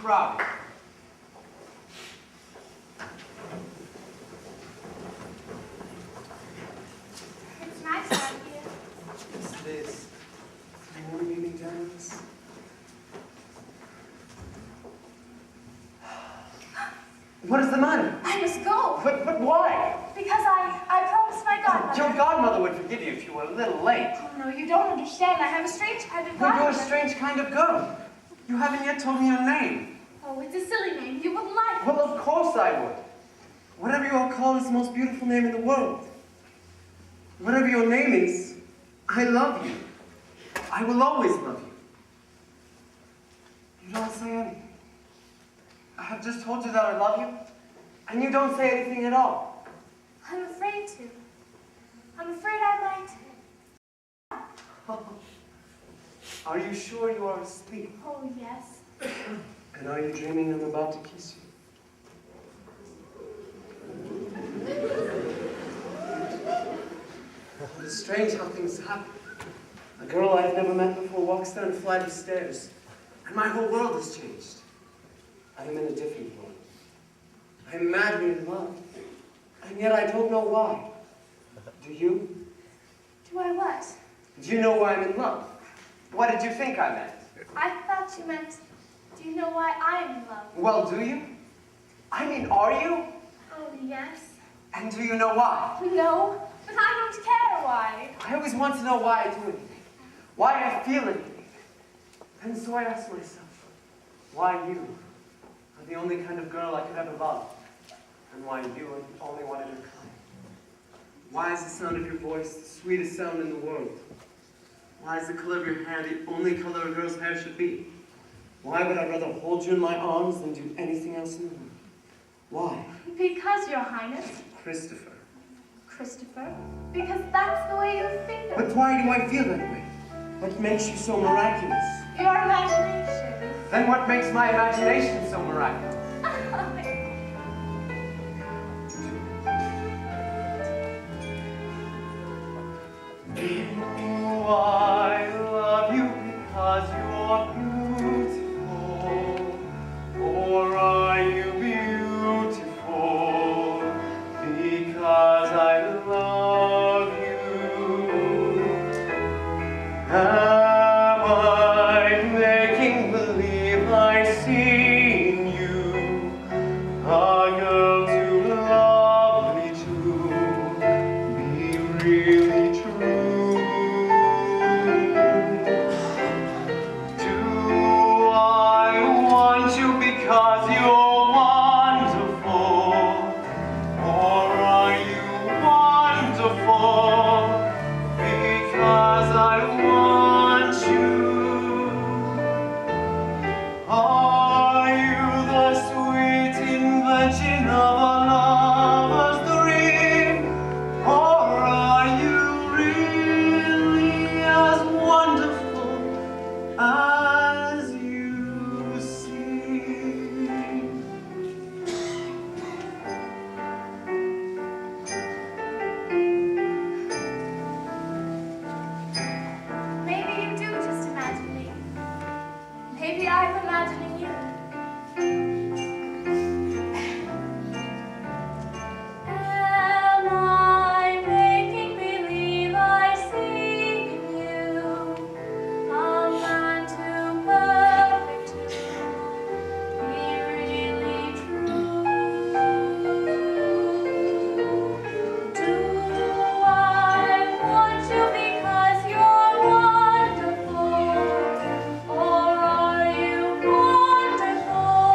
crowded. It's nice out here. Yes, it is. Morning evening dance. What is the matter? I must go. But why? Because I promised my godmother. Your godmother would forgive you if you were a little late. Oh, no, you don't understand. I have a strange kind of Well, godmother. you're a strange kind of girl. You haven't yet told me your name. Oh, it's a silly name. You wouldn't like it. Well, of course I would. Whatever you are called is the most beautiful name in the world. Whatever your name is, I love you. I will always love you. You don't say anything. I have just told you that I love you, and you don't say anything at all. I'm afraid to. I'm afraid I might. Are you sure you are asleep? Oh, yes. And are you dreaming I'm about to kiss you? It is strange how things happen. A girl I've never met before walks down a flight of stairs, and my whole world has changed. I am in a different world. I am madly in love, and yet I don't know why. Do you? Do I what? Do you know why I'm in love? What did you think I meant? I thought you meant, do you know why I'm in love? Well, do you? I mean, are you? Oh, yes. And do you know why? No, but I don't care why. I always want to know why I do anything, why I feel anything. And so I ask myself, why you are the only kind of girl I could ever love, and why you are the only one in your kind. Why is the sound of your voice the sweetest sound in the world? Why is the color of your hair the only color a girl's hair should be? Why would I rather hold you in my arms than do anything else in the world? Why? Because, Your Highness. Christopher. Christopher? Because that's the way you feel. But why do I feel that way? What makes you so miraculous? Your imagination. Then what makes my imagination so miraculous? Oh, I love you because you're beautiful. Or are you beautiful because I love you? Am I making believe I see in you a girl too lovely to be really true? Do I want you because you're wonderful? Or are you wonderful because I want you? Are you the sweet invention of a lover's dream? Or are you really as wonderful as you seem? Maybe you do just imagine me. Maybe I'm imagining you. Am I making believe I see in you a man too perfect to be really true? Do I want you because you're wonderful? Or are you wonderful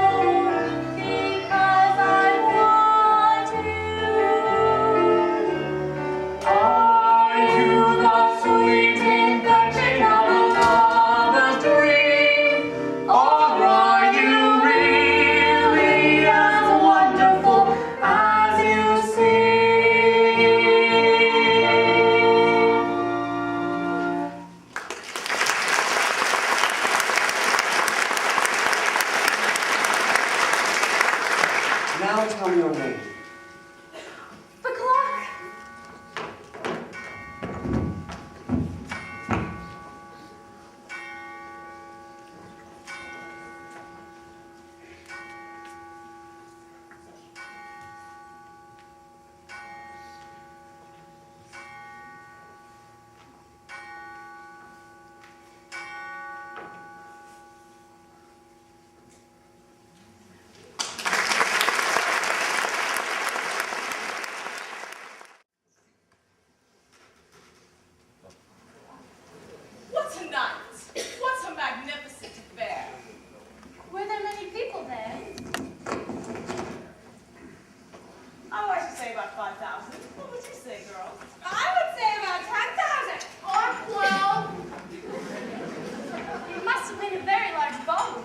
because I want you? Are you the sweet invention of a lover's dream? Or are you really as wonderful as you seem? Now tell me your name. The clock!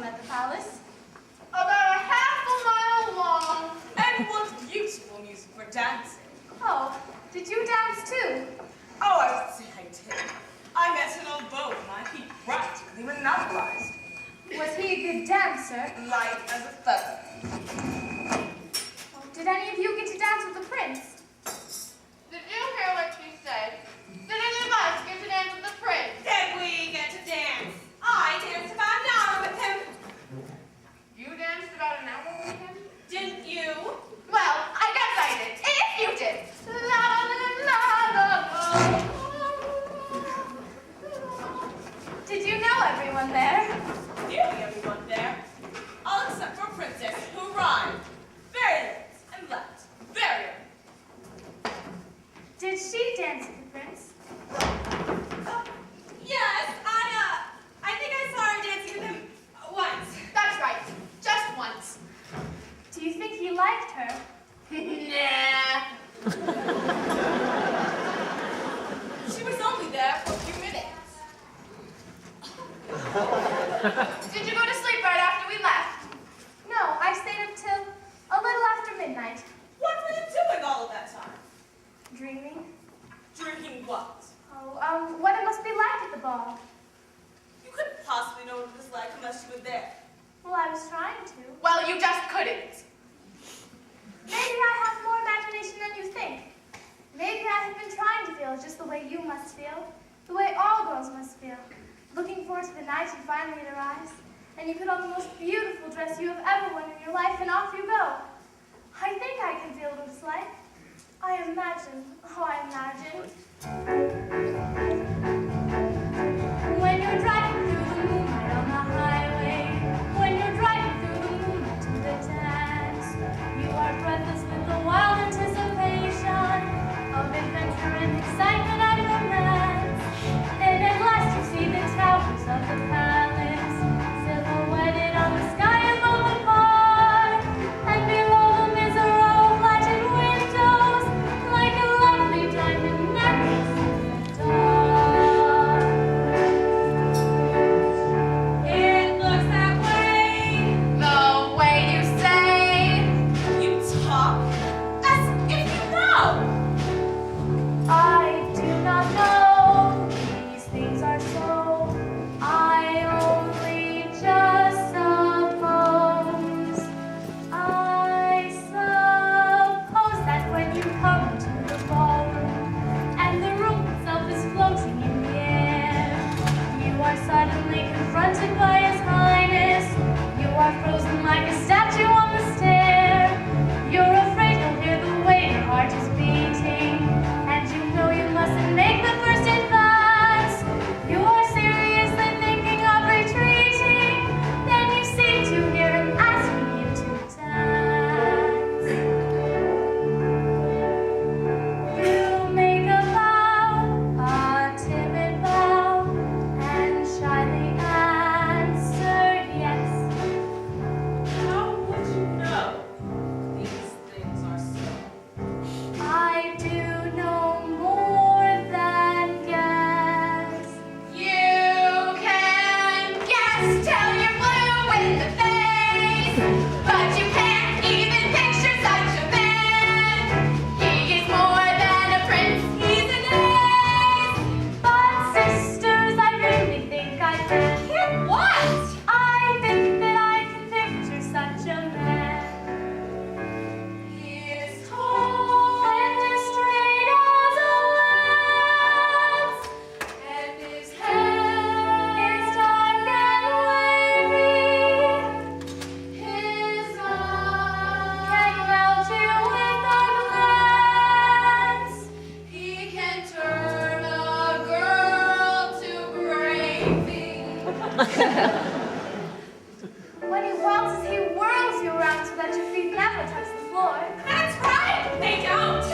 at the palace? About a half a mile long. And what beautiful music for dancing. Oh, did you dance too? Oh, I should say I did. I met an old beau and he practically monopolized. Was he a good dancer? Light as a feather. Oh, did any of you get to dance with the prince? Did you hear what she said? Did any of us get to dance with the prince? Did we get to dance? I danced about an hour with him. You danced about an hour with him? Didn't you? Well, I guess I did. If you did. La la la la la. Did you know everyone there? Nearly everyone there. All except for a princess who arrived. Very late and left. Very early. Did she dance with the prince? Yes, I think I saw her dancing with him once. That's right. Just once. Do you think he liked her? Nah. She was only there for a few minutes. Did you go to sleep right after we left? No, I stayed up till a little after midnight. What were you doing all of that time? Dreaming? Drinking what? Oh, what it must be like at the ball. You couldn't possibly know what it was like unless you were there. Well, I was trying to. Well, you just couldn't. Maybe I have more imagination than you think. Maybe I have been trying to feel just the way you must feel, the way all girls must feel. Looking forward to the night you finally arrives, and you put on the most beautiful dress you have ever worn in your life, and off you go. I think I can feel what it's like. I imagine, oh, I imagine. When you're driving through the moonlight on the highway, when you're driving through the moonlight to the dance, you are breathless with the wild anticipation of adventure and excitement and romance. Then at last you see the towers of the palace, silhouetted on the sky above the bar, and below them is a row of lighted windows, like a lovely diamond necklace in the dark. It looks that way. The way you say. You talk as if you know. I do not know, these things are so, I only just suppose. I suppose that when you come to the ballroom, and the room itself is floating in the air, you are suddenly confronted by His Highness. You are frozen like a statue on the stair. You're afraid you'll hear the way your heart is beating, and you know you mustn't make the first advance. You are seriously thinking of retreating, then you seem to hear Him asking you to dance. You make a bow, a timid bow, and shyly answer yes. How would you know these things are so? I do no more than guess. You can guess till you're blue in the face, but you can't even picture such a man. He is more than a prince, he's an ace. But sisters, I really think I can. Can what? I think that I can picture such a man. He is tall And as straight as a lance, and his hair is dark and wavy, his can eyes. melt you with a glance. He can turn a girl to gravy. When he waltzes, he whirls you around so that your feet never touch the floor. That's right, they don't.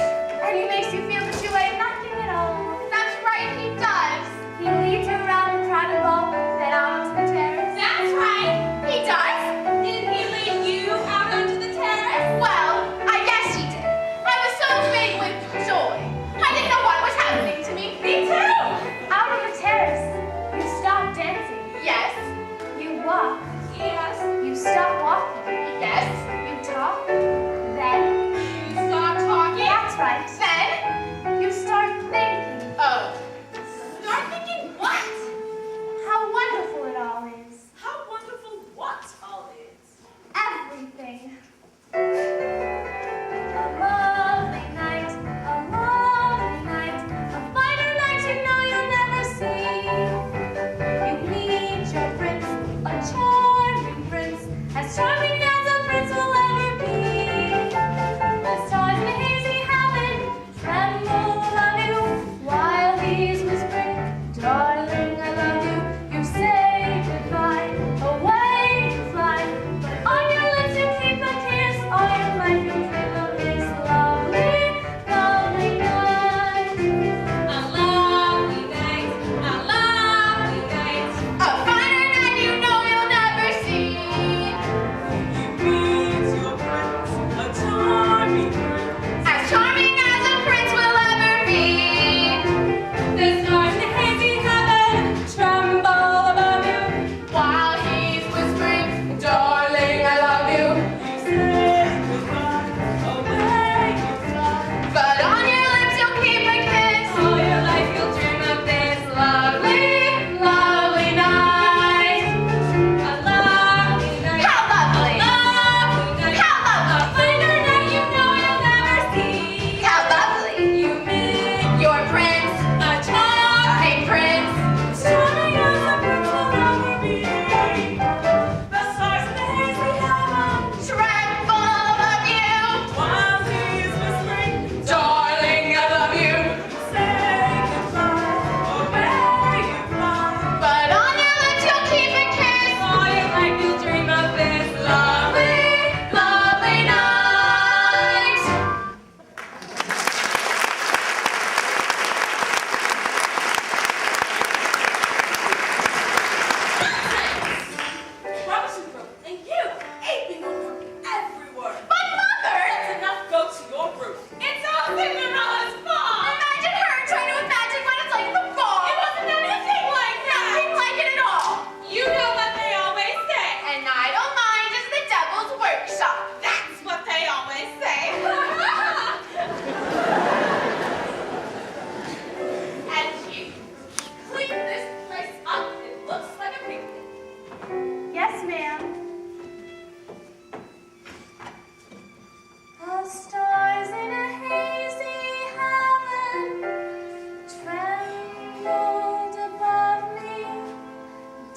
And he makes you feel that you weigh nothing at all. That's right, he does. He leads you around the crowded ballroom, then out onto the terrace. That's right, he does. Didn't he lead you out onto the terrace? Well, I guess he did. I was so filled with joy. I didn't know what was happening to me. Me too. Out on the terrace, you stop dancing. Yes. You walk. Yes.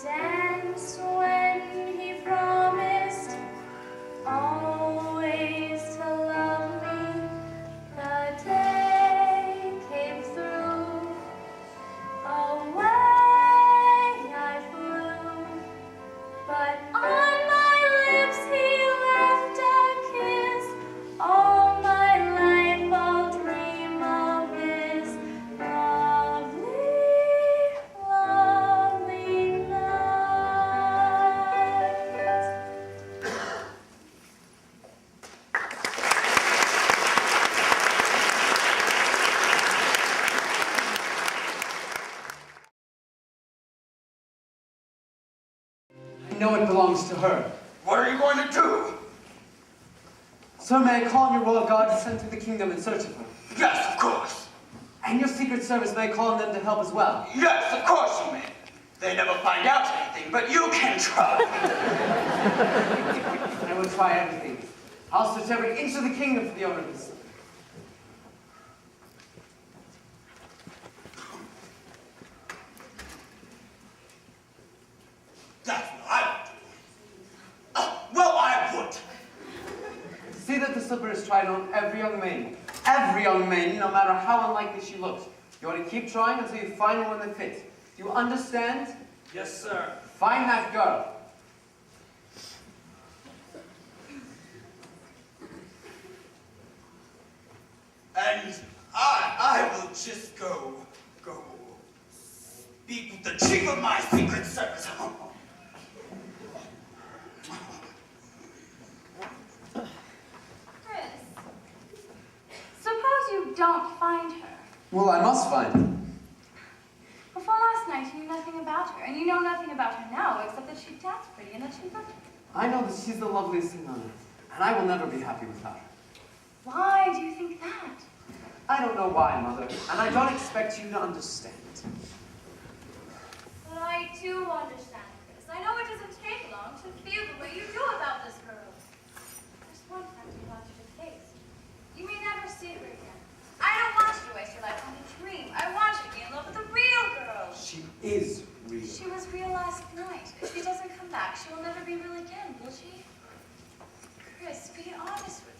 dance when he promised always to love me. The day came through, away I flew, but on my lips he left a kiss. All my life I'll dream of his lovely, lovely night. I know it belongs to her. What are you going to do? Sir, may I call on your royal guard to send through the kingdom in search of her? Yes, of course. And your secret service may call on them to help as well. Yes, of course you may. They never find out anything, but you can try. I will try everything. I'll search every inch of the kingdom for the owner of this. That's what I would do. Well, I would. See that the slipper is tried on every young maiden. Every young maiden, no matter how unlikely she looks. You want to keep trying until you find one that fits. Do you understand? Yes, sir. Find that girl. And I will just go speak with the chief of my secret service. Chris, suppose you don't find her. Well, I must find her. Before last night, you knew nothing about her, and you know nothing about her now, except that she danced pretty and that she's lovely. I know that she's the loveliest thing on earth, and I will never be happy without her. Why do you think that? I don't know why, Mother, and I don't expect you to understand. But I do understand, Chris. I know it doesn't take long to feel the way you do about this girl. There's one fact about you to face. You may never see her again. I don't want you to waste your life on a dream. I want you to be in love with a real girl. She is real. She was real last night. If she doesn't come back, she will never be real again, will she? Chris, be honest with